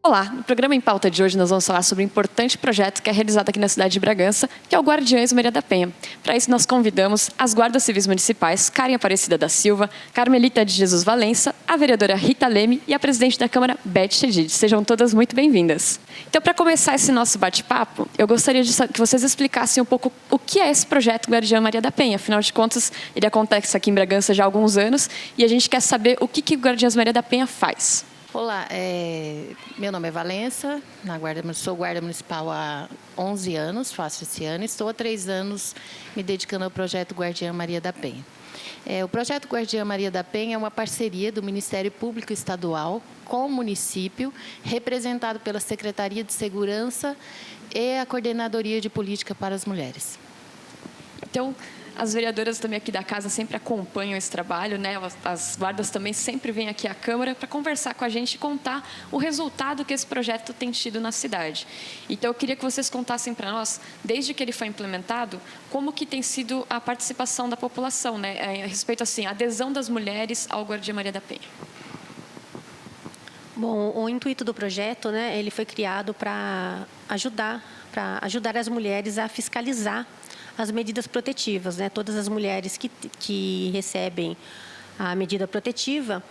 Olá, no programa Em Pauta de hoje nós vamos falar sobre um importante projeto que é realizado aqui na cidade de Bragança, que é o Guardiães Maria da Penha. Para isso nós convidamos as guardas civis municipais, Karen Aparecida da Silva, Carmelita de Jesus Valença, a vereadora Rita Leme e a presidente da Câmara, Beth Chedid. Sejam todas muito bem-vindas. Então, para começar esse nosso bate-papo, eu gostaria que vocês explicassem um pouco o que é esse projeto Guardiã Maria da Penha. Afinal de contas, ele acontece aqui em Bragança já há alguns anos e a gente quer saber o que o Guardiães Maria da Penha faz. Olá, meu nome é Valença, sou guarda municipal há 11 anos, faço esse ano, e estou há 3 anos me dedicando ao projeto Guardiã Maria da Penha. O projeto Guardiã Maria da Penha é uma parceria do Ministério Público Estadual com o município, representado pela Secretaria de Segurança e a Coordenadoria de Política para as Mulheres. Então, as vereadoras também aqui da casa sempre acompanham esse trabalho, né? As guardas também sempre vêm aqui à Câmara para conversar com a gente e contar o resultado que esse projeto tem tido na cidade. Então, eu queria que vocês contassem para nós, desde que ele foi implementado, como que tem sido a participação da população, né? A respeito, assim, a adesão das mulheres ao Guardiã Maria da Penha. Bom, o intuito do projeto, né, ele foi criado para ajudar as mulheres a fiscalizar as medidas protetivas, né? Todas as mulheres que recebem a medida protetiva,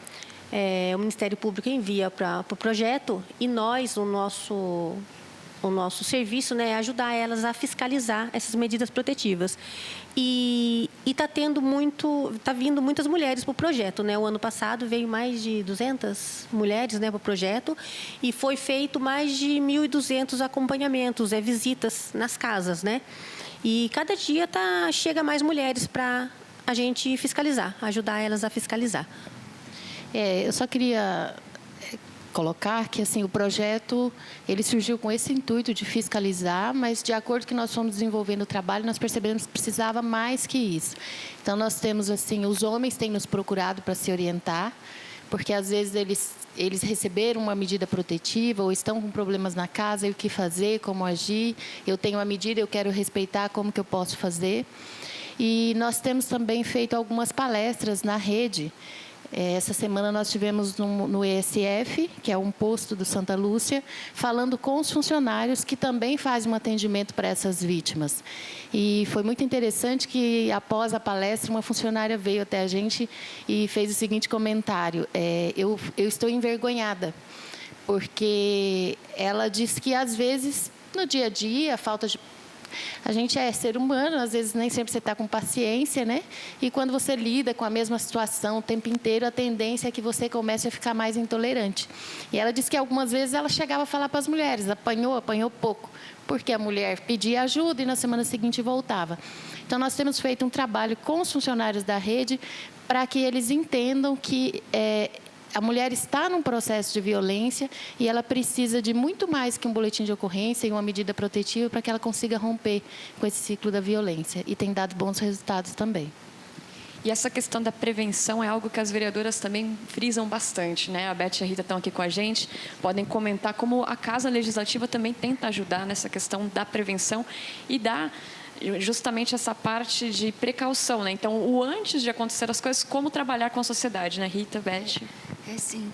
o Ministério Público envia para o projeto e nós, o nosso serviço, né, é ajudar elas a fiscalizar essas medidas protetivas. E está vindo muitas mulheres para o projeto, né? O ano passado veio mais de 200 mulheres, né, para o projeto e foi feito mais de 1.200 acompanhamentos, visitas nas casas, né? E cada dia chega mais mulheres para a gente fiscalizar, ajudar elas a fiscalizar. Eu só queria colocar que assim, o projeto ele surgiu com esse intuito de fiscalizar, mas de acordo com que nós fomos desenvolvendo o trabalho, nós percebemos que precisava mais que isso. Então, nós temos, assim, os homens têm nos procurado para se orientar, porque às vezes eles receberam uma medida protetiva ou estão com problemas na casa, e o que fazer, como agir. Eu tenho uma medida, eu quero respeitar, como que eu posso fazer. E nós temos também feito algumas palestras na rede. Essa semana nós tivemos no ESF, que é um posto do Santa Lúcia, falando com os funcionários que também fazem um atendimento para essas vítimas. E foi muito interessante que, após a palestra, uma funcionária veio até a gente e fez o seguinte comentário: eu estou envergonhada, porque ela disse que, às vezes, no dia a dia, a gente é ser humano, às vezes nem sempre você está com paciência, né? E quando você lida com a mesma situação o tempo inteiro, a tendência é que você comece a ficar mais intolerante. E ela disse que algumas vezes ela chegava a falar para as mulheres, apanhou pouco, porque a mulher pedia ajuda e na semana seguinte voltava. Então, nós temos feito um trabalho com os funcionários da rede para que eles entendam que a mulher está num processo de violência e ela precisa de muito mais que um boletim de ocorrência e uma medida protetiva para que ela consiga romper com esse ciclo da violência. E tem dado bons resultados também. E essa questão da prevenção é algo que as vereadoras também frisam bastante, né? A Beth e a Rita estão aqui com a gente, podem comentar como a Casa Legislativa também tenta ajudar nessa questão da prevenção e dar justamente essa parte de precaução, né? Então, o antes de acontecer as coisas, como trabalhar com a sociedade, né? Rita, Beth? Sim.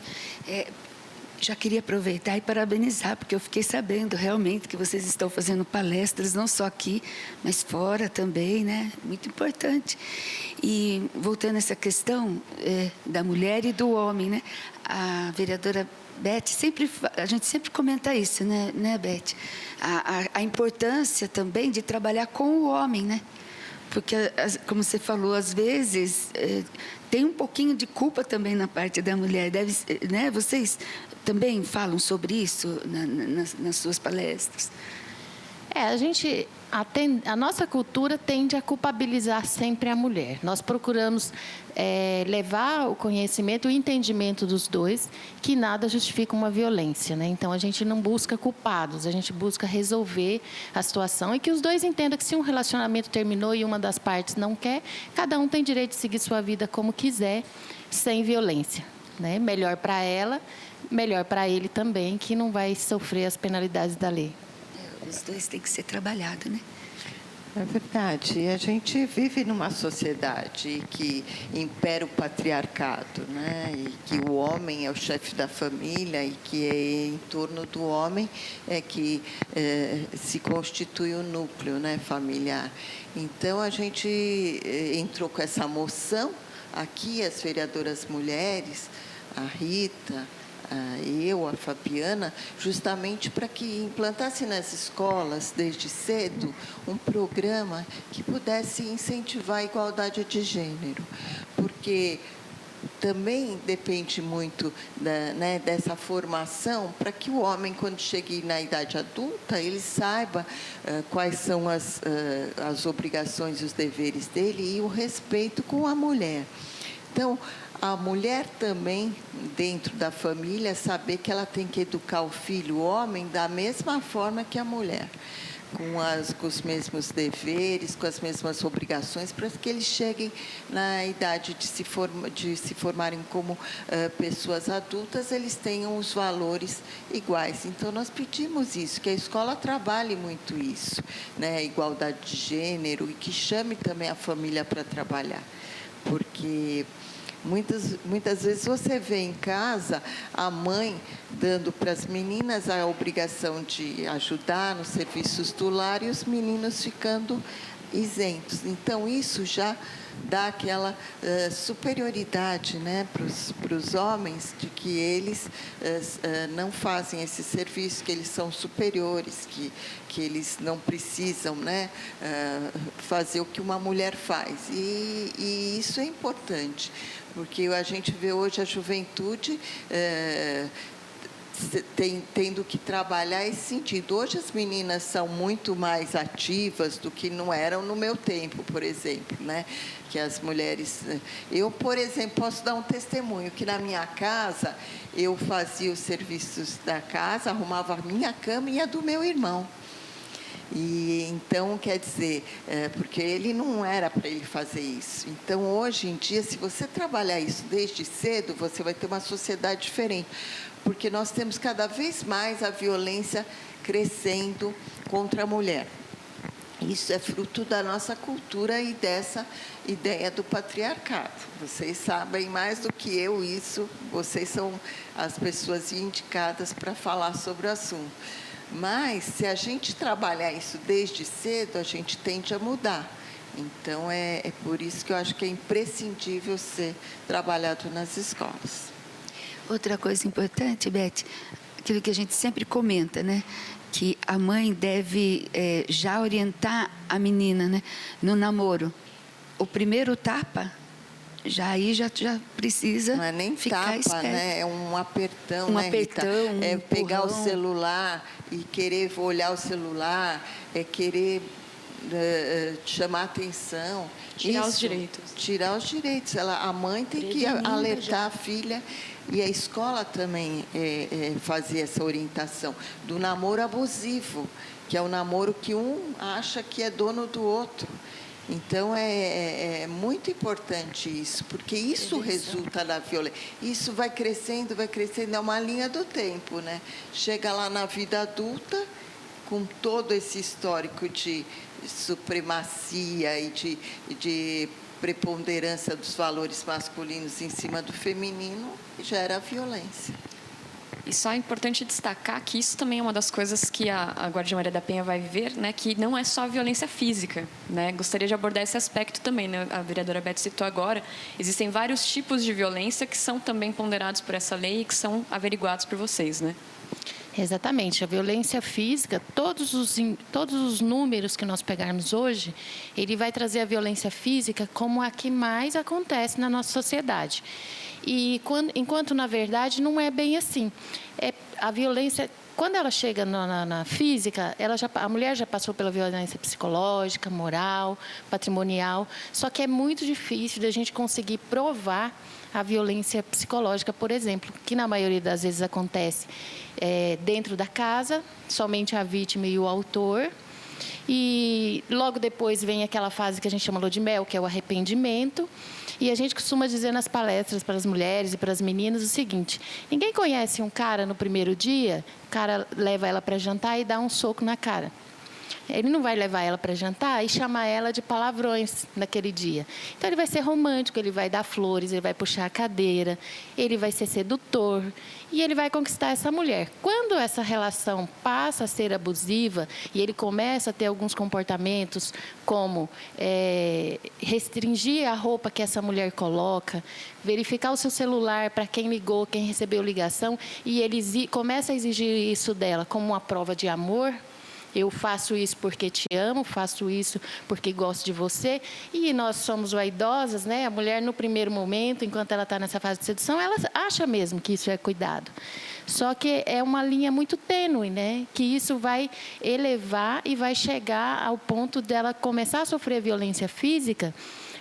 Já queria aproveitar e parabenizar, porque eu fiquei sabendo realmente que vocês estão fazendo palestras, não só aqui, mas fora também, né? Muito importante. E voltando a essa questão da mulher e do homem, né? A vereadora Beth, a gente sempre comenta isso, né, Beth? A importância também de trabalhar com o homem, né? Porque, como você falou, às vezes tem um pouquinho de culpa também na parte da mulher. Né? Vocês também falam sobre isso nas suas palestras? A nossa cultura tende a culpabilizar sempre a mulher. Nós procuramos levar o conhecimento, o entendimento dos dois, que nada justifica uma violência, né? Então, a gente não busca culpados, a gente busca resolver a situação e que os dois entendam que, se um relacionamento terminou e uma das partes não quer, cada um tem direito de seguir sua vida como quiser, sem violência, né? Melhor para ela, melhor para ele também, que não vai sofrer as penalidades da lei. Os dois têm que ser trabalhados, né? É verdade. A gente vive numa sociedade que impera o patriarcado, né? E que o homem é o chefe da família e que é em torno do homem é que se constitui o núcleo, né, familiar. Então, a gente entrou com essa moção aqui, as vereadoras mulheres, a Rita, eu, a Fabiana, justamente para que implantasse nas escolas, desde cedo, um programa que pudesse incentivar a igualdade de gênero. Porque também depende muito dessa formação para que o homem, quando chegue na idade adulta, ele saiba quais são as obrigações e os deveres dele e o respeito com a mulher. Então, a mulher também, dentro da família, saber que ela tem que educar o filho, o homem, da mesma forma que a mulher, com os mesmos deveres, com as mesmas obrigações, para que eles cheguem na idade de se formarem como pessoas adultas, eles tenham os valores iguais. Então, nós pedimos isso, que a escola trabalhe muito isso, né, a igualdade de gênero, e que chame também a família para trabalhar. Porque muitas vezes você vê em casa a mãe dando para as meninas a obrigação de ajudar nos serviços do lar e os meninos ficando isentos. Então, isso já dá aquela superioridade, né, para os homens, de que eles não fazem esse serviço, que eles são superiores, que eles não precisam, né, fazer o que uma mulher faz. E isso é importante, porque a gente vê hoje a juventude tendo que trabalhar esse sentido. Hoje as meninas são muito mais ativas do que não eram no meu tempo, por exemplo, né? Que as mulheres... Eu, por exemplo, posso dar um testemunho, que na minha casa, eu fazia os serviços da casa, arrumava a minha cama e a do meu irmão. E então, quer dizer, porque ele não era para ele fazer isso. Então, hoje em dia, se você trabalhar isso desde cedo, você vai ter uma sociedade diferente. Porque nós temos cada vez mais a violência crescendo contra a mulher. Isso é fruto da nossa cultura e dessa ideia do patriarcado. Vocês sabem mais do que eu isso, vocês são as pessoas indicadas para falar sobre o assunto. Mas, se a gente trabalhar isso desde cedo, a gente tende a mudar. Então, é por isso que eu acho que é imprescindível ser trabalhado nas escolas. Outra coisa importante, Beth, aquilo que a gente sempre comenta, né? Que a mãe deve já orientar a menina, né, no namoro. O primeiro tapa, já precisa não é nem ficar tapa, esperto. né? É um apertão, Um né, apertão, Rita? É um pegar o empurrão. celular e querer olhar o celular, é querer chamar atenção. Tirar os direitos. Tirar os direitos. A mãe tem que alertar a filha, e a escola também fazer essa orientação do namoro abusivo, que é o namoro que um acha que é dono do outro. Então, é muito importante isso, porque isso resulta na violência. Isso vai crescendo, é uma linha do tempo, né? Chega lá na vida adulta, com todo esse histórico de supremacia e de preponderância dos valores masculinos em cima do feminino, gera violência. E só é importante destacar que isso também é uma das coisas que a Guardiã Maria da Penha vai ver, né, que não é só a violência física, né? Gostaria de abordar esse aspecto também, né? A vereadora Beth citou agora, existem vários tipos de violência que são também ponderados por essa lei e que são averiguados por vocês, né? Exatamente. A violência física, todos os números que nós pegarmos hoje, ele vai trazer a violência física como a que mais acontece na nossa sociedade. E enquanto, na verdade, não é bem assim. A violência, quando ela chega na física, a mulher já passou pela violência psicológica, moral, patrimonial, só que é muito difícil da gente conseguir provar a violência psicológica, por exemplo, que na maioria das vezes acontece dentro da casa, somente a vítima e o autor. E logo depois vem aquela fase que a gente chama lua de mel, que é o arrependimento. E a gente costuma dizer nas palestras para as mulheres e para as meninas o seguinte: ninguém conhece um cara no primeiro dia, o cara leva ela para jantar e dá um soco na cara. Ele não vai levar ela para jantar e chamar ela de palavrões naquele dia. Então, ele vai ser romântico, ele vai dar flores, ele vai puxar a cadeira, ele vai ser sedutor e ele vai conquistar essa mulher. Quando essa relação passa a ser abusiva e ele começa a ter alguns comportamentos como restringir a roupa que essa mulher coloca, verificar o seu celular para quem ligou, quem recebeu ligação, e ele começa a exigir isso dela como uma prova de amor. Eu faço isso porque te amo, faço isso porque gosto de você. E nós somos vaidosas, né? A mulher, no primeiro momento, enquanto ela está nessa fase de sedução, ela acha mesmo que isso é cuidado. Só que é uma linha muito tênue, né? Que isso vai elevar e vai chegar ao ponto dela começar a sofrer violência física.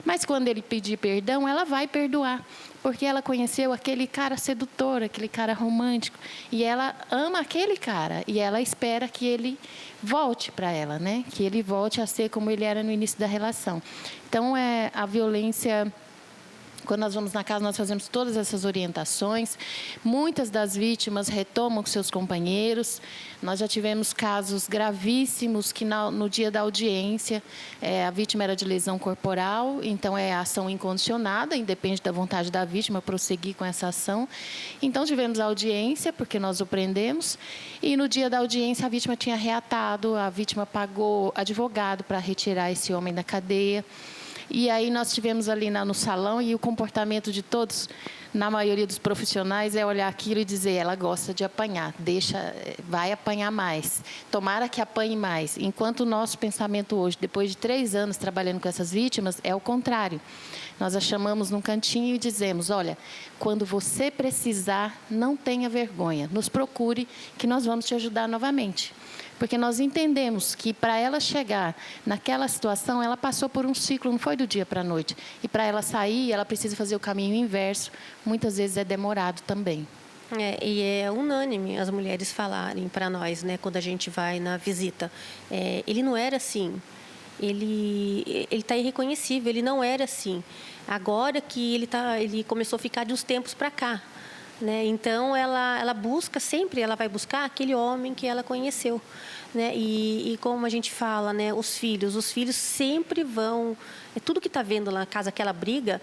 Mas quando ele pedir perdão, ela vai perdoar. Porque ela conheceu aquele cara sedutor, aquele cara romântico. E ela ama aquele cara. E ela espera que ele volte para ela, né? Que ele volte a ser como ele era no início da relação. Então, a violência... Quando nós vamos na casa, nós fazemos todas essas orientações. Muitas das vítimas retomam com seus companheiros. Nós já tivemos casos gravíssimos que no dia da audiência, a vítima era de lesão corporal, então é ação incondicionada, independe da vontade da vítima prosseguir com essa ação. Então tivemos a audiência, porque nós o prendemos, e no dia da audiência a vítima tinha reatado, a vítima pagou advogado para retirar esse homem da cadeia. E aí nós tivemos ali no salão, e o comportamento de todos, na maioria dos profissionais, é olhar aquilo e dizer: ela gosta de apanhar, vai apanhar mais, tomara que apanhe mais. Enquanto o nosso pensamento hoje, depois de 3 anos trabalhando com essas vítimas, é o contrário. Nós a chamamos num cantinho e dizemos: olha, quando você precisar, não tenha vergonha, nos procure que nós vamos te ajudar novamente. Porque nós entendemos que para ela chegar naquela situação, ela passou por um ciclo, não foi do dia para a noite. E para ela sair, ela precisa fazer o caminho inverso. Muitas vezes é demorado também. E é unânime as mulheres falarem para nós, né, quando a gente vai na visita. Ele não era assim. Ele está irreconhecível, ele não era assim. Agora que ele começou a ficar de uns tempos para cá. Né? Então, ela busca sempre, ela vai buscar aquele homem que ela conheceu. Né? E como a gente fala, né, os filhos sempre vão... tudo que está vendo lá na casa, aquela briga,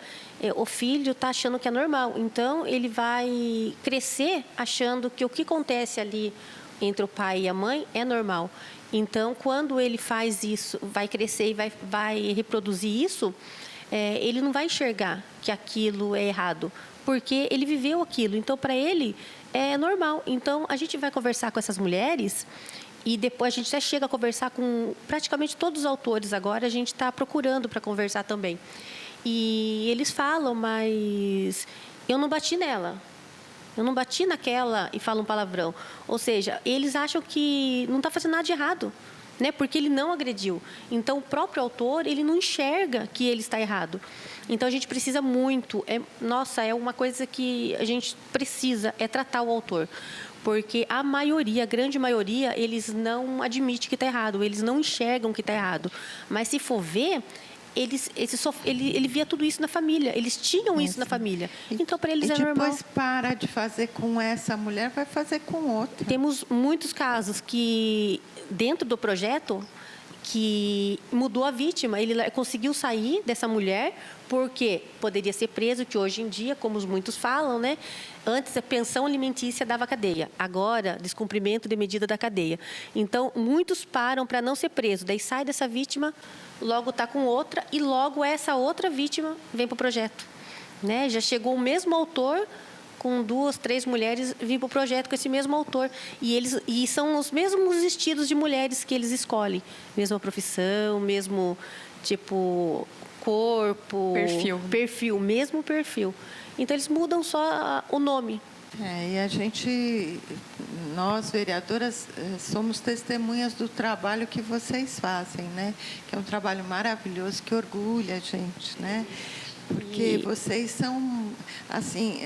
o filho está achando que é normal. Então, ele vai crescer achando que o que acontece ali entre o pai e a mãe é normal. Então, quando ele faz isso, vai crescer e vai reproduzir isso, ele não vai enxergar que aquilo é errado, porque ele viveu aquilo. Então, para ele, é normal. Então, a gente vai conversar com essas mulheres e depois a gente até chega a conversar com praticamente todos os autores. Agora, a gente está procurando para conversar também. E eles falam: mas eu não bati nela. Eu não bati naquela e falo um palavrão. Ou seja, eles acham que não está fazendo nada de errado, né? Porque ele não agrediu. Então, o próprio autor, ele não enxerga que ele está errado. Então, a gente precisa muito... é uma coisa que a gente precisa, tratar o autor. Porque a grande maioria, eles não admitem que está errado, eles não enxergam que está errado. Mas, se for ver... Ele via tudo isso na família, eles tinham isso na família. Então, para eles é normal. E depois para de fazer com essa mulher, vai fazer com outra. Temos muitos casos que, dentro do projeto, que mudou a vítima. Ele conseguiu sair dessa mulher porque poderia ser preso, que hoje em dia, como muitos falam, né? Antes, a pensão alimentícia dava cadeia. Agora, descumprimento de medida da cadeia. Então, muitos param para não ser preso. Daí sai dessa vítima, logo está com outra, e logo essa outra vítima vem para o projeto. Né? Já chegou o mesmo autor, com 2, 3 mulheres, vir para o projeto com esse mesmo autor. E são os mesmos estilos de mulheres que eles escolhem. Mesma profissão, mesmo tipo corpo, mesmo perfil. Então, eles mudam só o nome. E nós, vereadoras, somos testemunhas do trabalho que vocês fazem, né? Que é um trabalho maravilhoso, que orgulha a gente, né? Porque vocês são, assim,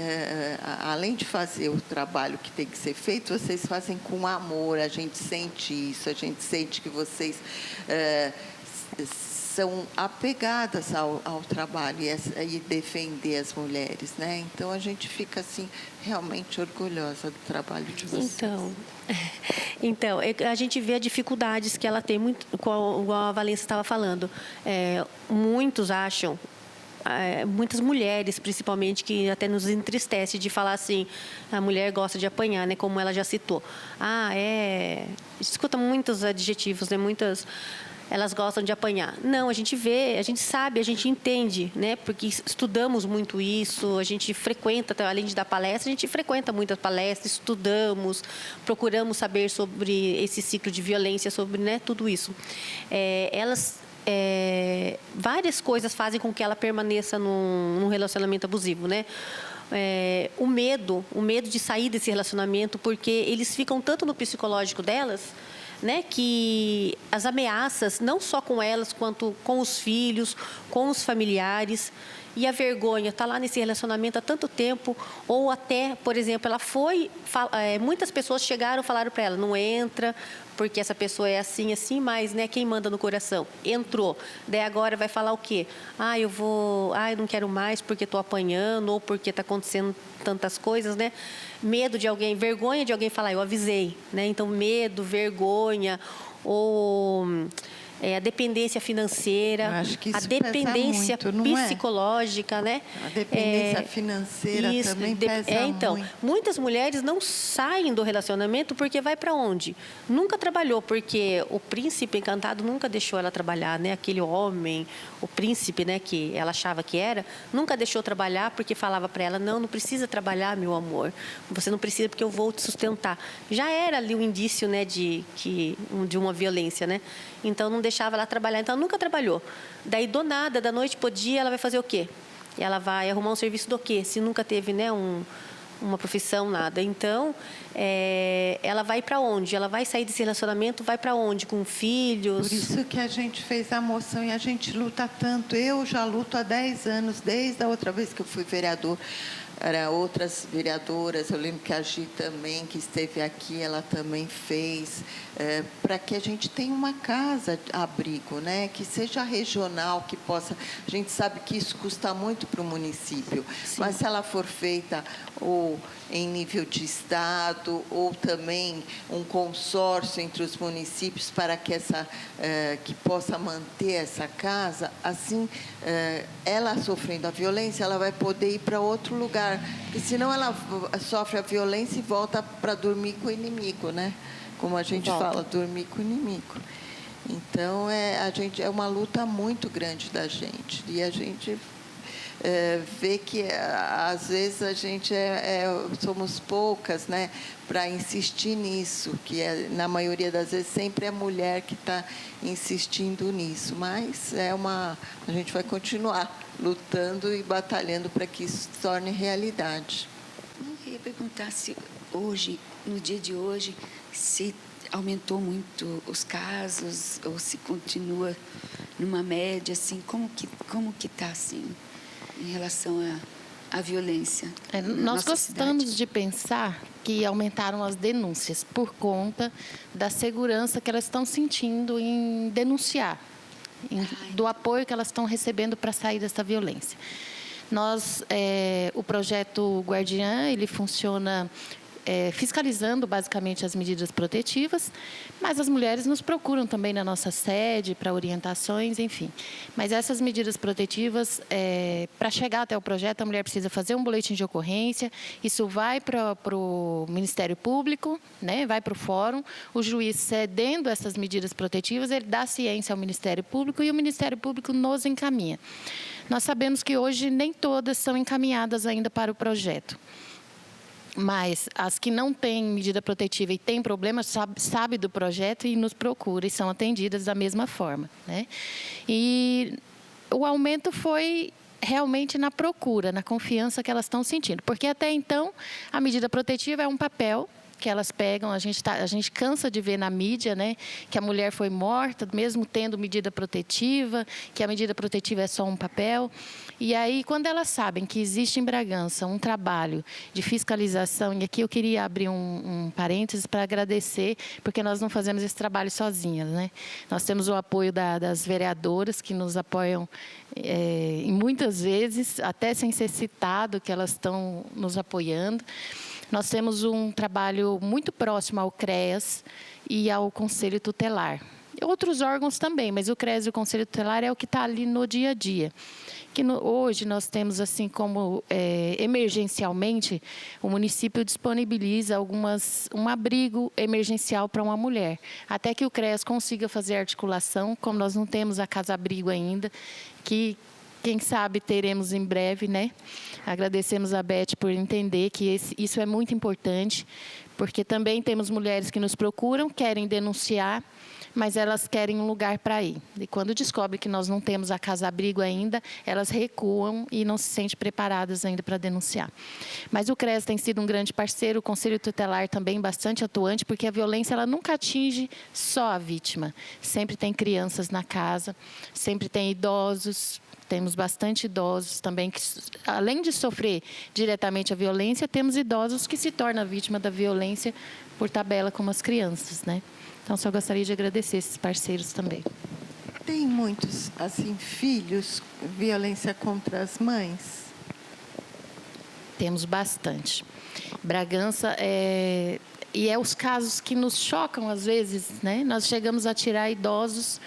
além de fazer o trabalho que tem que ser feito, vocês fazem com amor, a gente sente isso, a gente sente que vocês são apegadas ao trabalho e defender as mulheres, né? Então, a gente fica, assim, realmente orgulhosa do trabalho de vocês. Então, a gente vê as dificuldades que ela tem, muito, igual a Valência estava falando. Muitos acham, muitas mulheres, principalmente, que até nos entristece de falar assim, a mulher gosta de apanhar, né? Como ela já citou. A gente escuta muitos adjetivos, né? Elas gostam de apanhar. Não, a gente vê, a gente sabe, a gente entende, né? Porque estudamos muito isso, a gente frequenta, além de dar palestra, a gente frequenta muitas palestras, estudamos, procuramos saber sobre esse ciclo de violência, sobre, né, tudo isso. Várias coisas fazem com que ela permaneça num relacionamento abusivo, né? O medo de sair desse relacionamento, porque eles ficam tanto no psicológico delas, né, que as ameaças, não só com elas, quanto com os filhos, com os familiares, e a vergonha está lá nesse relacionamento há tanto tempo, ou até, por exemplo, muitas pessoas chegaram e falaram para ela, não entra, porque essa pessoa é assim, assim, mas, né, quem manda no coração? Entrou. Daí agora vai falar o quê? Eu não quero mais porque estou apanhando, ou porque está acontecendo tantas coisas, né? Medo de alguém, vergonha de alguém falar, eu avisei, né? Então, medo, vergonha, ou a dependência financeira, acho que isso a dependência pesa muito, não psicológica, né? A dependência financeira também pesa então, muito. Muitas mulheres não saem do relacionamento porque vai para onde? Nunca trabalhou, porque o príncipe encantado nunca deixou ela trabalhar, né? Aquele homem, o príncipe, né, que ela achava que era, nunca deixou trabalhar porque falava para ela, não precisa trabalhar, meu amor. Você não precisa porque eu vou te sustentar. Já era ali um indício, né, de uma violência, né? Então, não deixava ela trabalhar. Então, ela nunca trabalhou. Daí, do nada, da noite para o dia, ela vai fazer o quê? Ela vai arrumar um serviço do quê? Se nunca teve, né, uma profissão, nada. Então, ela vai para onde? Ela vai sair desse relacionamento, vai para onde? Com filhos? Por isso que a gente fez a moção e a gente luta tanto. Eu já luto há 10 anos, desde a outra vez que eu fui vereador. Outras vereadoras, eu lembro que a Gi também, que esteve aqui, ela também fez, para que a gente tenha uma casa abrigo, né? Que seja regional, que possa... A gente sabe que isso custa muito para o município, sim, mas se ela for feita ou em nível de estado, ou também um consórcio entre os municípios para que que possa manter essa casa, assim, ela sofrendo a violência, ela vai poder ir para outro lugar, porque senão ela sofre a violência e volta para dormir com o inimigo, né? Como a gente fala, dormir com o inimigo. Então, é uma luta muito grande da gente, e a gente vê que às vezes a gente somos poucas, né, para insistir nisso, que na maioria das vezes sempre é a mulher que está insistindo nisso, mas a gente vai continuar lutando e batalhando para que isso se torne realidade. Eu queria perguntar se hoje, no dia de hoje, se aumentou muito os casos ou se continua numa média, assim, como que está assim? Em relação à violência. Nós gostamos de pensar que aumentaram as denúncias por conta da segurança que elas estão sentindo em denunciar, do apoio que elas estão recebendo para sair dessa violência. O projeto Guardiã, ele funciona fiscalizando basicamente as medidas protetivas, mas as mulheres nos procuram também na nossa sede para orientações, enfim. Mas essas medidas protetivas, para chegar até o projeto, a mulher precisa fazer um boletim de ocorrência, isso vai para o Ministério Público, né, vai para o fórum, o juiz cedendo essas medidas protetivas, ele dá ciência ao Ministério Público e o Ministério Público nos encaminha. Nós sabemos que hoje nem todas são encaminhadas ainda para o projeto. Mas as que não têm medida protetiva e têm problema, sabe do projeto e nos procura e são atendidas da mesma forma, né? E o aumento foi realmente na procura, na confiança que elas estão sentindo. Porque até então, a medida protetiva é um papel que elas pegam. A gente cansa de ver na mídia, né, que a mulher foi morta, mesmo tendo medida protetiva, que a medida protetiva é só um papel. E aí, quando elas sabem que existe em Bragança um trabalho de fiscalização, e aqui eu queria abrir um parênteses para agradecer, porque nós não fazemos esse trabalho sozinhas, né? Nós temos o apoio das vereadoras, que nos apoiam e muitas vezes, até sem ser citado, que elas estão nos apoiando. Nós temos um trabalho muito próximo ao CREAS e ao Conselho Tutelar. Outros órgãos também, mas o CREAS e o Conselho Tutelar é o que está ali no dia a dia. Hoje nós temos, assim como emergencialmente, o município disponibiliza um abrigo emergencial para uma mulher. Até que o CREAS consiga fazer articulação, como nós não temos a casa-abrigo ainda, que quem sabe teremos em breve, né? Agradecemos a Beth por entender que isso é muito importante, porque também temos mulheres que nos procuram, querem denunciar, mas elas querem um lugar para ir. E quando descobrem que nós não temos a casa-abrigo ainda, elas recuam e não se sentem preparadas ainda para denunciar. Mas o CREAS tem sido um grande parceiro, o Conselho Tutelar também bastante atuante, porque a violência ela nunca atinge só a vítima. Sempre tem crianças na casa, sempre tem idosos. Temos bastante idosos também que, além de sofrer diretamente a violência, temos idosos que se tornam vítima da violência por tabela, como as crianças, né? Então, só gostaria de agradecer esses parceiros também. Tem muitos, assim, filhos, violência contra as mães? Temos bastante. Bragança e é os casos que nos chocam às vezes, né? Nós chegamos a tirar idosos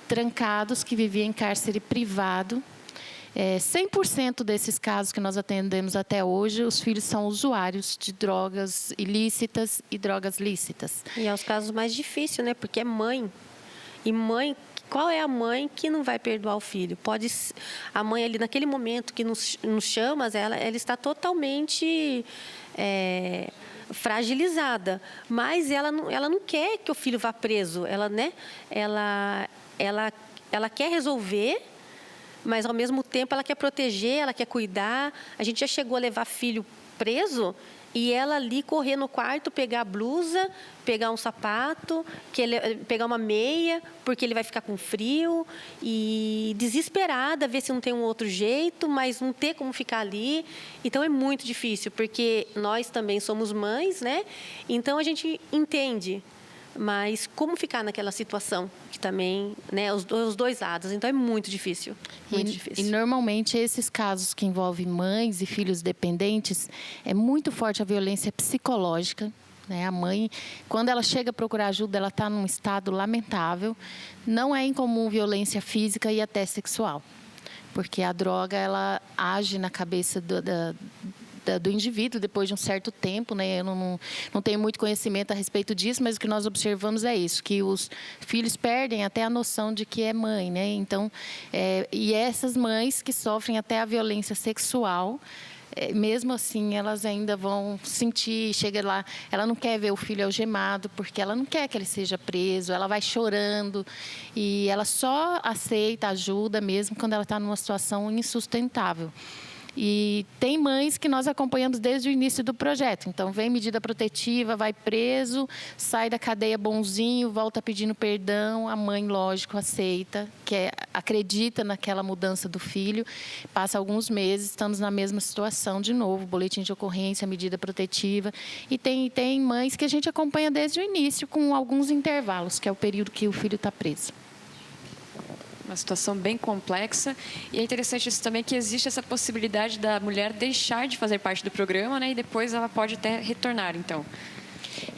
trancados que viviam em cárcere privado. 100% desses casos que nós atendemos até hoje, os filhos são usuários de drogas ilícitas e drogas lícitas. E é os casos mais difíceis, né? Porque é mãe. E mãe, qual é a mãe que não vai perdoar o filho? A mãe ali, naquele momento que nos chama, ela está totalmente fragilizada. Mas ela não quer que o filho vá preso. Ela quer resolver, mas, ao mesmo tempo, ela quer proteger, ela quer cuidar. A gente já chegou a levar filho preso e ela ali correr no quarto, pegar a blusa, pegar um sapato, pegar uma meia, porque ele vai ficar com frio. E desesperada, ver se não tem um outro jeito, mas não ter como ficar ali. Então, é muito difícil, porque nós também somos mães, né? Então, a gente entende. Mas como ficar naquela situação que também, né, os dois lados, então é muito difícil. Muito difícil. E normalmente esses casos que envolvem mães e filhos dependentes, é muito forte a violência psicológica, né? A mãe, quando ela chega a procurar ajuda, ela está num estado lamentável. Não é incomum violência física e até sexual, porque a droga ela age na cabeça do indivíduo depois de um certo tempo, né? Eu não tenho muito conhecimento a respeito disso, mas o que nós observamos é isso, que os filhos perdem até a noção de que é mãe, né? Então, e essas mães que sofrem até a violência sexual, mesmo assim, elas ainda vão sentir, chega lá, ela não quer ver o filho algemado, porque ela não quer que ele seja preso, ela vai chorando e ela só aceita ajuda mesmo quando ela está numa situação insustentável. E tem mães que nós acompanhamos desde o início do projeto. Então, vem medida protetiva, vai preso, sai da cadeia bonzinho, volta pedindo perdão. A mãe, lógico, aceita, acredita naquela mudança do filho. Passa alguns meses, estamos na mesma situação de novo. Boletim de ocorrência, medida protetiva. E tem mães que a gente acompanha desde o início, com alguns intervalos, que é o período que o filho está preso. Uma situação bem complexa. E é interessante isso também, que existe essa possibilidade da mulher deixar de fazer parte do programa, né? E depois ela pode até retornar, então.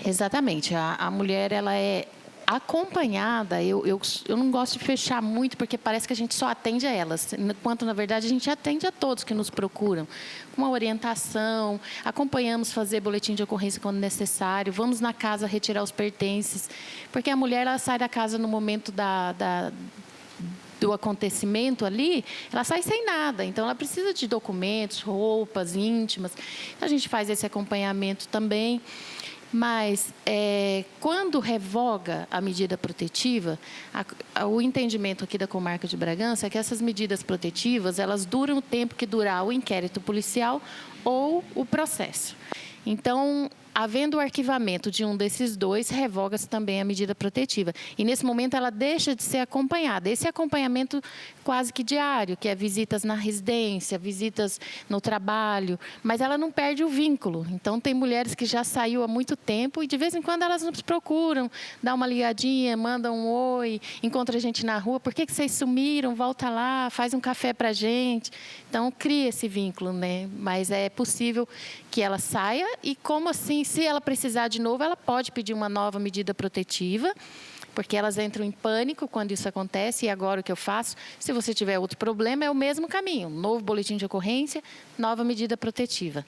Exatamente. A mulher, ela é acompanhada. Eu não gosto de fechar muito, porque parece que a gente só atende a elas. Enquanto, na verdade, a gente atende a todos que nos procuram. Com uma orientação, acompanhamos fazer boletim de ocorrência quando necessário, vamos na casa retirar os pertences. Porque a mulher, ela sai da casa no momento do acontecimento ali, ela sai sem nada. Então, ela precisa de documentos, roupas íntimas. A gente faz esse acompanhamento também. Mas, quando revoga a medida protetiva, o entendimento aqui da comarca de Bragança é que essas medidas protetivas, elas duram o tempo que durar o inquérito policial ou o processo. Então, havendo o arquivamento de um desses dois, revoga-se também a medida protetiva. E, nesse momento, ela deixa de ser acompanhada. Esse acompanhamento quase que diário, que é visitas na residência, visitas no trabalho, mas ela não perde o vínculo. Então, tem mulheres que já saiu há muito tempo e, de vez em quando, elas nos procuram, dá uma ligadinha, mandam um oi, encontra a gente na rua. Por que vocês sumiram? Volta lá, faz um café para a gente. Então, cria esse vínculo, né? Mas é possível que ela saia e, como assim, se ela precisar de novo, ela pode pedir uma nova medida protetiva, porque elas entram em pânico quando isso acontece. E agora o que eu faço? Se você tiver outro problema, é o mesmo caminho. Novo boletim de ocorrência, nova medida protetiva.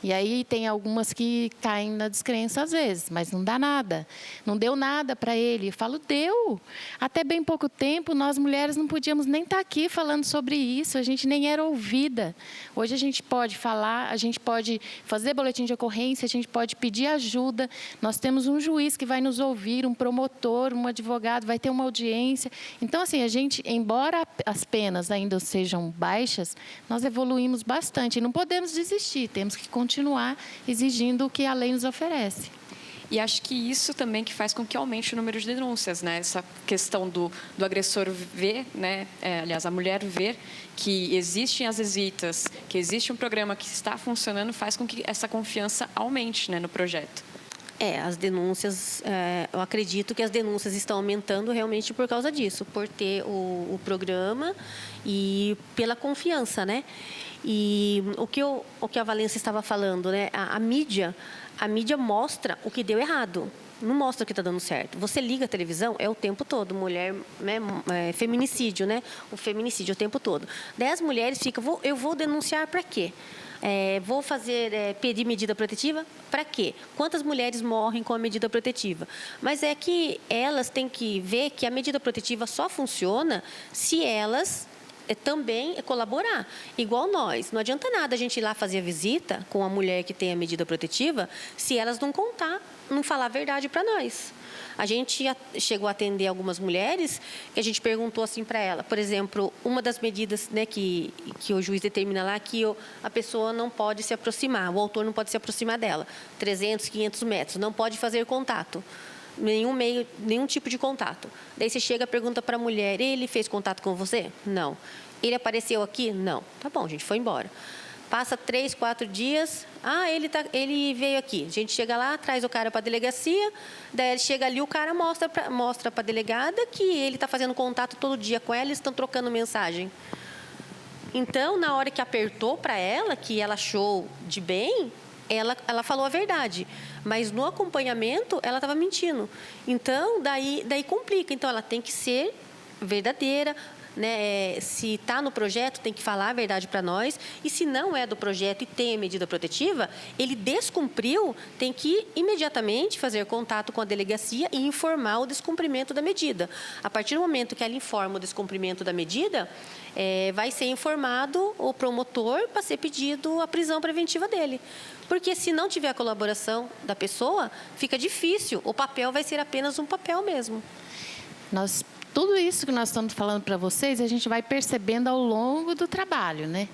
E aí tem algumas que caem na descrença às vezes, mas não dá nada. Não deu nada para ele. Eu falo, deu. Até bem pouco tempo, nós mulheres não podíamos nem estar aqui falando sobre isso. A gente nem era ouvida. Hoje a gente pode falar, a gente pode fazer boletim de ocorrência, a gente pode pedir ajuda. Nós temos um juiz que vai nos ouvir, um promotor, um advogado, vai ter uma audiência. Então, assim, a gente, embora as penas ainda sejam baixas, nós evoluímos bastante. E não podemos desistir, temos que continuar exigindo o que a lei nos oferece. E acho que isso também que faz com que aumente o número de denúncias, né? Essa questão do agressor ver, né? Aliás, a mulher ver que existem as visitas, que existe um programa que está funcionando, faz com que essa confiança aumente, né, no projeto. As denúncias, eu acredito que as denúncias estão aumentando realmente por causa disso, por ter o programa e pela confiança, né? E o que a Valência estava falando, né? A mídia mostra o que deu errado, não mostra o que está dando certo. Você liga a televisão, é o tempo todo, mulher, né, feminicídio, né? O feminicídio o tempo todo. 10 mulheres ficam, eu vou denunciar para quê? Vou pedir medida protetiva? Para quê? Quantas mulheres morrem com a medida protetiva? Mas é que elas têm que ver que a medida protetiva só funciona se elas também colaborar. Igual nós. Não adianta nada a gente ir lá fazer a visita com a mulher que tem a medida protetiva se elas não falar a verdade para nós. A gente chegou a atender algumas mulheres que a gente perguntou assim para ela, por exemplo, uma das medidas, né, que o juiz determina lá que a pessoa não pode se aproximar, o autor não pode se aproximar dela, 300, 500 metros, não pode fazer contato. Nenhum tipo de contato. Daí você chega e pergunta para a mulher, ele fez contato com você? Não. Ele apareceu aqui? Não. Tá bom, a gente foi embora. Passa 3, 4 dias, ele veio aqui. A gente chega lá, traz o cara para a delegacia, daí ele chega ali, o cara mostra para a delegada que ele está fazendo contato todo dia com ela, eles estão trocando mensagem. Então, na hora que apertou para ela, que ela achou de bem, ela falou a verdade, mas no acompanhamento ela estava mentindo. Então, daí complica. Então, ela tem que ser verdadeira, né? Se está no projeto, tem que falar a verdade para nós. E se não é do projeto e tem a medida protetiva, ele descumpriu, tem que imediatamente fazer contato com a delegacia e informar o descumprimento da medida. A partir do momento que ela informa o descumprimento da medida, vai ser informado o promotor para ser pedido a prisão preventiva dele. Porque se não tiver a colaboração da pessoa, fica difícil. O papel vai ser apenas um papel mesmo. Tudo isso que nós estamos falando para vocês, a gente vai percebendo ao longo do trabalho, né?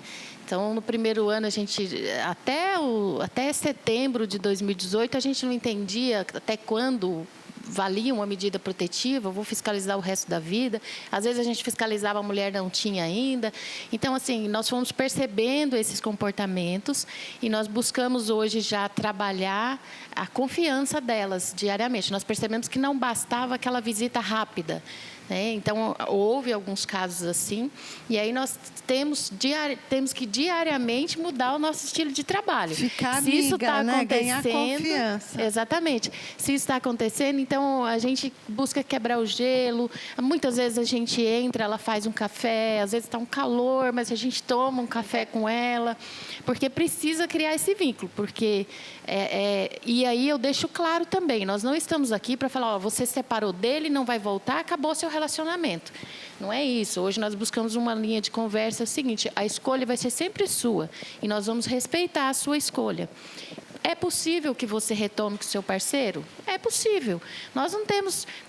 Então, no primeiro ano, a gente, até setembro de 2018, a gente não entendia até quando valia uma medida protetiva, vou fiscalizar o resto da vida. Às vezes a gente fiscalizava, a mulher não tinha ainda. Então, assim, nós fomos percebendo esses comportamentos e nós buscamos hoje já trabalhar a confiança delas diariamente. Nós percebemos que não bastava aquela visita rápida, né? Então, houve alguns casos assim, e aí nós temos que diariamente mudar o nosso estilo de trabalho. Ficar amiga, isso está né? Ganhar confiança. Exatamente. Se isso está acontecendo, então a gente busca quebrar o gelo. Muitas vezes a gente entra, ela faz um café, às vezes está um calor, mas a gente toma um café com ela, porque precisa criar esse vínculo, porque... E aí eu deixo claro também, nós não estamos aqui para falar, você se separou dele, não vai voltar, acabou seu relacionamento. Não é isso. Hoje nós buscamos uma linha de conversa, é o seguinte, a escolha vai ser sempre sua e nós vamos respeitar a sua escolha. É possível que você retome com o seu parceiro? É possível.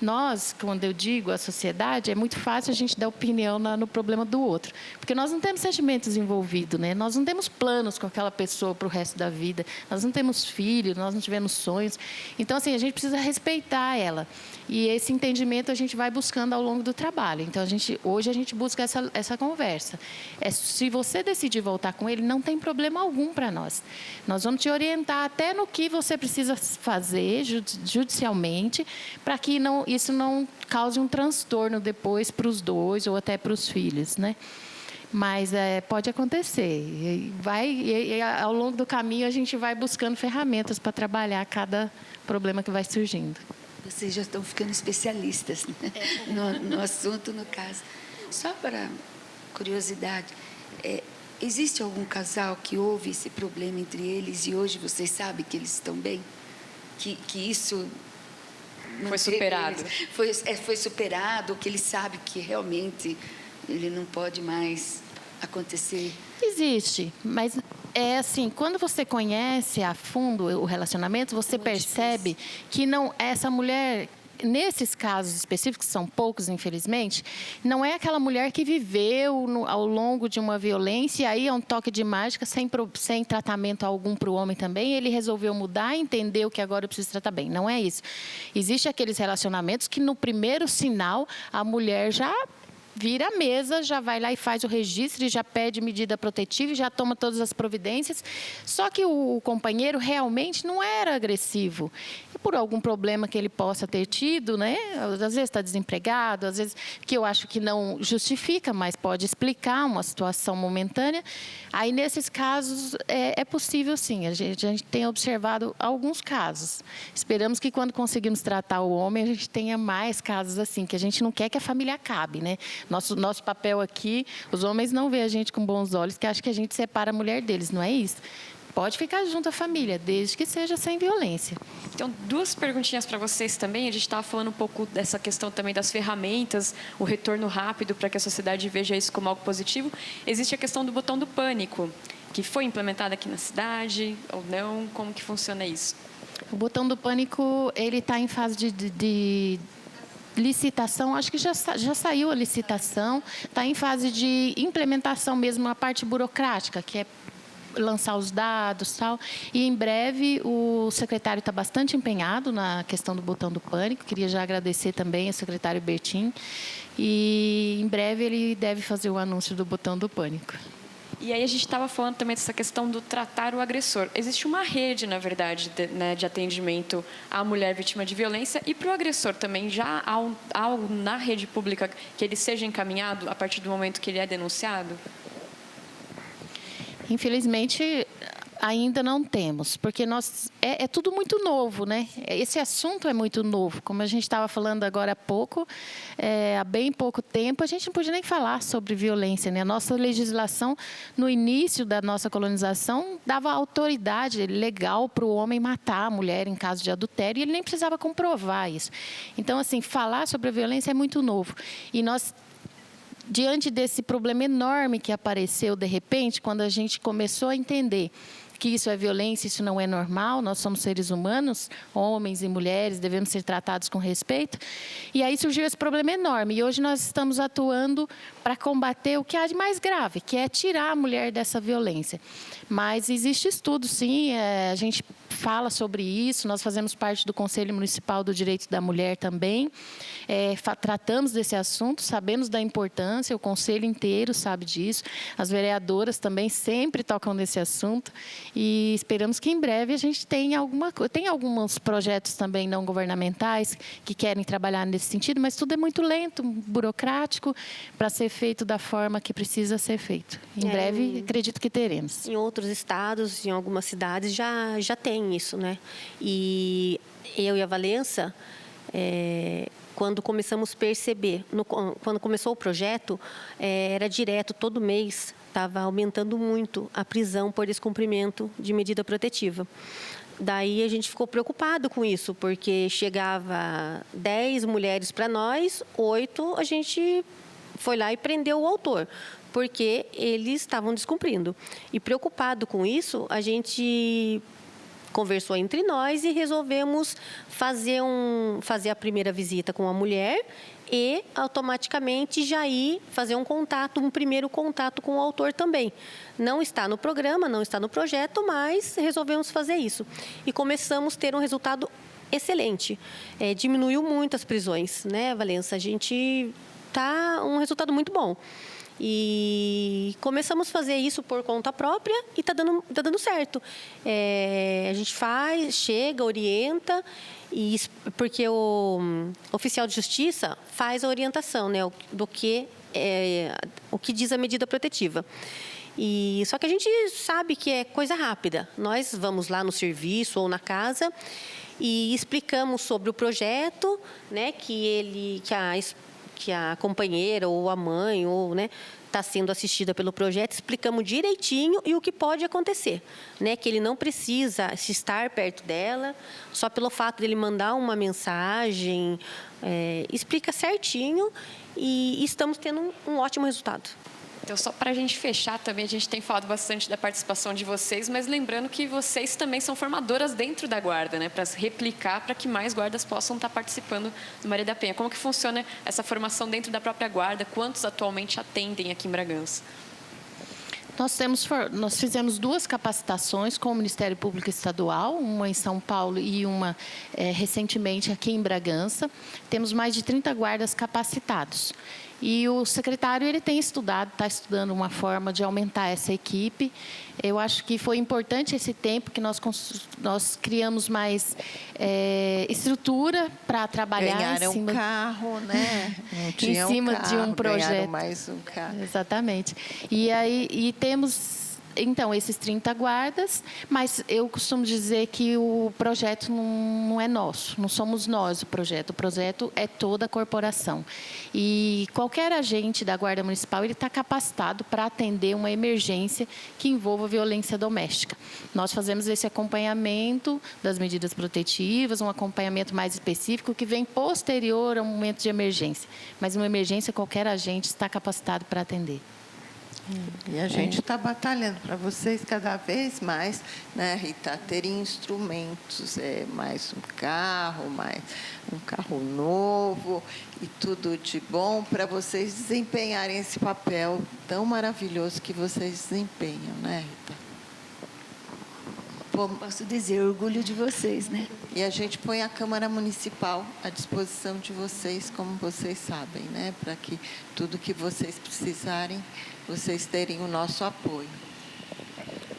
Nós, quando eu digo a sociedade, é muito fácil a gente dar opinião no problema do outro. Porque nós não temos sentimentos envolvidos, né? Nós não temos planos com aquela pessoa para o resto da vida. Nós não temos filhos, nós não tivemos sonhos. Então, assim, a gente precisa respeitar ela. E esse entendimento a gente vai buscando ao longo do trabalho. Então, hoje a gente busca essa conversa. Se você decidir voltar com ele, não tem problema algum para nós. Nós vamos te orientar até no que você precisa fazer judicialmente, para que isso não cause um transtorno depois para os dois ou até para os filhos, né? Mas pode acontecer. E ao longo do caminho a gente vai buscando ferramentas para trabalhar cada problema que vai surgindo. Vocês já estão ficando especialistas, né? no assunto, no caso. Só para curiosidade, existe algum casal que houve esse problema entre eles e hoje vocês sabem que eles estão bem? Que isso... Foi superado. Foi superado, que ele sabe que realmente ele não pode mais acontecer? Existe, mas é assim, quando você conhece a fundo o relacionamento, você percebe que essa mulher, nesses casos específicos, que são poucos, infelizmente, não é aquela mulher que viveu ao longo de uma violência, e aí é um toque de mágica, sem tratamento algum para o homem também, ele resolveu mudar e entendeu que agora eu preciso tratar bem. Não é isso. Existem aqueles relacionamentos que no primeiro sinal a mulher já vira a mesa, já vai lá e faz o registro, e já pede medida protetiva, e já toma todas as providências. Só que o companheiro realmente não era agressivo. E por algum problema que ele possa ter tido, né? Às vezes está desempregado, às vezes que eu acho que não justifica, mas pode explicar uma situação momentânea. Aí, nesses casos, é possível, sim. A gente tem observado alguns casos. Esperamos que, quando conseguimos tratar o homem, a gente tenha mais casos assim, que a gente não quer que a família acabe, né? Nosso papel aqui, os homens não veem a gente com bons olhos, que acham que a gente separa a mulher deles, não é isso. Pode ficar junto à família, desde que seja sem violência. Então, 2 perguntinhas para vocês também. A gente estava falando um pouco dessa questão também das ferramentas, o retorno rápido para que a sociedade veja isso como algo positivo. Existe a questão do botão do pânico, que foi implementado aqui na cidade ou não? Como que funciona isso? O botão do pânico, ele está em fase de licitação, acho que já saiu a licitação, está em fase de implementação mesmo, a parte burocrática, que é lançar os dados e tal. E em breve o secretário está bastante empenhado na questão do botão do pânico. Queria já agradecer também ao secretário Bertin. E em breve ele deve fazer o anúncio do botão do pânico. E aí a gente estava falando também dessa questão do tratar o agressor. Existe uma rede, na verdade, de atendimento à mulher vítima de violência e para o agressor também. Já há algo na rede pública que ele seja encaminhado a partir do momento que ele é denunciado? Infelizmente, ainda não temos, porque é tudo muito novo, né? Esse assunto é muito novo. Como a gente estava falando agora há pouco, há bem pouco tempo, a gente não podia nem falar sobre violência, né? A nossa legislação, no início da nossa colonização, dava autoridade legal para o homem matar a mulher em caso de adultério, e ele nem precisava comprovar isso. Então, assim, falar sobre a violência é muito novo. E nós, diante desse problema enorme que apareceu de repente, quando a gente começou a entender que isso é violência, isso não é normal, nós somos seres humanos, homens e mulheres, devemos ser tratados com respeito. E aí surgiu esse problema enorme. E hoje nós estamos atuando para combater o que há de mais grave, que é tirar a mulher dessa violência. Mas existe estudo, sim, a gente fala sobre isso, nós fazemos parte do Conselho Municipal do Direito da Mulher também, tratamos desse assunto, sabemos da importância, o Conselho inteiro sabe disso, as vereadoras também sempre tocam nesse assunto, e esperamos que em breve a gente tenha tem alguns projetos também não governamentais que querem trabalhar nesse sentido, mas tudo é muito lento, burocrático, para ser feito da forma que precisa ser feito. Em breve, acredito que teremos. Em outros estados, em algumas cidades, já tem isso, né? E eu e a Valença, quando começamos a perceber, quando começou o projeto, era direto, todo mês, estava aumentando muito a prisão por descumprimento de medida protetiva. Daí a gente ficou preocupado com isso, porque chegava 10 mulheres para nós, 8 a gente foi lá e prendeu o autor, porque eles estavam descumprindo. E preocupado com isso, a gente conversou entre nós e resolvemos fazer a primeira visita com a mulher e automaticamente já ir fazer um primeiro contato com o autor também. Não está no programa, não está no projeto, mas resolvemos fazer isso. E começamos a ter um resultado excelente. Diminuiu muito as prisões, né, Valença? A gente está um resultado muito bom. E começamos a fazer isso por conta própria e está dando certo. A gente chega, orienta, porque o oficial de justiça faz a orientação, né, do que o que diz a medida protetiva. Só que a gente sabe que é coisa rápida. Nós vamos lá no serviço ou na casa e explicamos sobre o projeto, né, que a companheira ou a mãe está sendo assistida pelo projeto, explicamos direitinho e o que pode acontecer, né, que ele não precisa estar perto dela, só pelo fato dele mandar uma mensagem, explica certinho e estamos tendo um ótimo resultado. Então, só para a gente fechar também, a gente tem falado bastante da participação de vocês, mas lembrando que vocês também são formadoras dentro da Guarda, né, para replicar, para que mais guardas possam estar participando do Maria da Penha. Como que funciona essa formação dentro da própria Guarda? Quantos atualmente atendem aqui em Bragança? Nós fizemos 2 capacitações com o Ministério Público Estadual, uma em São Paulo e uma recentemente aqui em Bragança. Temos mais de 30 guardas capacitados. E o secretário está estudando uma forma de aumentar essa equipe. Eu acho que foi importante esse tempo que nós criamos mais estrutura para trabalhar ganharam em cima, um carro, né? Não tinha em cima carro, de um projeto. ganharam mais um carro. Exatamente. E temos então esses 30 guardas, mas eu costumo dizer que o projeto não é nosso, não somos nós o projeto é toda a corporação. E qualquer agente da Guarda Municipal ele está capacitado para atender uma emergência que envolva violência doméstica. Nós fazemos esse acompanhamento das medidas protetivas, um acompanhamento mais específico que vem posterior ao momento de emergência. Mas uma emergência qualquer agente está capacitado para atender. E a gente está batalhando para vocês cada vez mais, né, Rita, terem instrumentos, mais um carro novo e tudo de bom para vocês desempenharem esse papel tão maravilhoso que vocês desempenham, né, Rita? Posso dizer, orgulho de vocês, né? E a gente põe a Câmara Municipal à disposição de vocês, como vocês sabem, né, para que tudo que vocês precisarem, vocês terem o nosso apoio.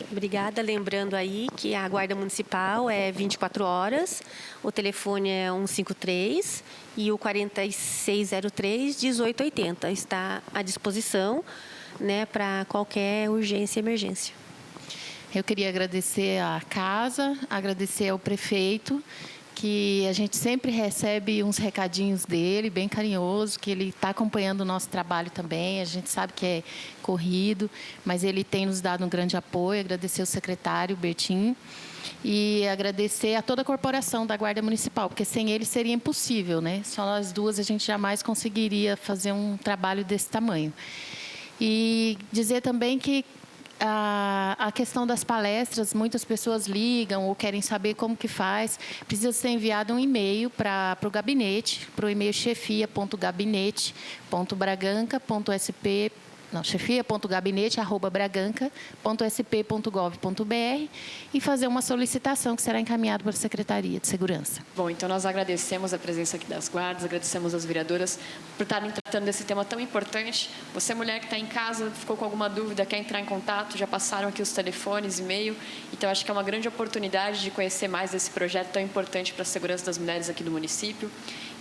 Obrigada. Lembrando aí que a Guarda Municipal é 24 horas, o telefone é 153 e o 4603-1880. Está à disposição, né, para qualquer urgência e emergência. Eu queria agradecer à casa, agradecer ao prefeito, que a gente sempre recebe uns recadinhos dele, bem carinhoso, que ele está acompanhando o nosso trabalho também. A gente sabe que é corrido, mas ele tem nos dado um grande apoio. Agradecer ao secretário, Bertin, e agradecer a toda a corporação da Guarda Municipal, porque sem ele seria impossível, né? Só nós duas a gente jamais conseguiria fazer um trabalho desse tamanho. E dizer também que a questão das palestras, muitas pessoas ligam ou querem saber como que faz. Precisa ser enviado um e-mail para o gabinete, para o e-mail chefia.gabinete.braganca.sp.gov.br e fazer uma solicitação que será encaminhada para a Secretaria de Segurança. Bom, então nós agradecemos a presença aqui das guardas, agradecemos as vereadoras por estarem tratando desse tema tão importante. Você, mulher que está em casa, ficou com alguma dúvida, quer entrar em contato, já passaram aqui os telefones, e-mail. Então, acho que é uma grande oportunidade de conhecer mais desse projeto tão importante para a segurança das mulheres aqui do município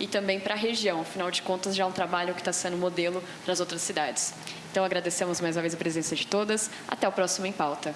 e também para a região. Afinal de contas, já é um trabalho que está sendo modelo para as outras cidades. Então, agradecemos mais uma vez a presença de todas. Até o próximo Em Pauta.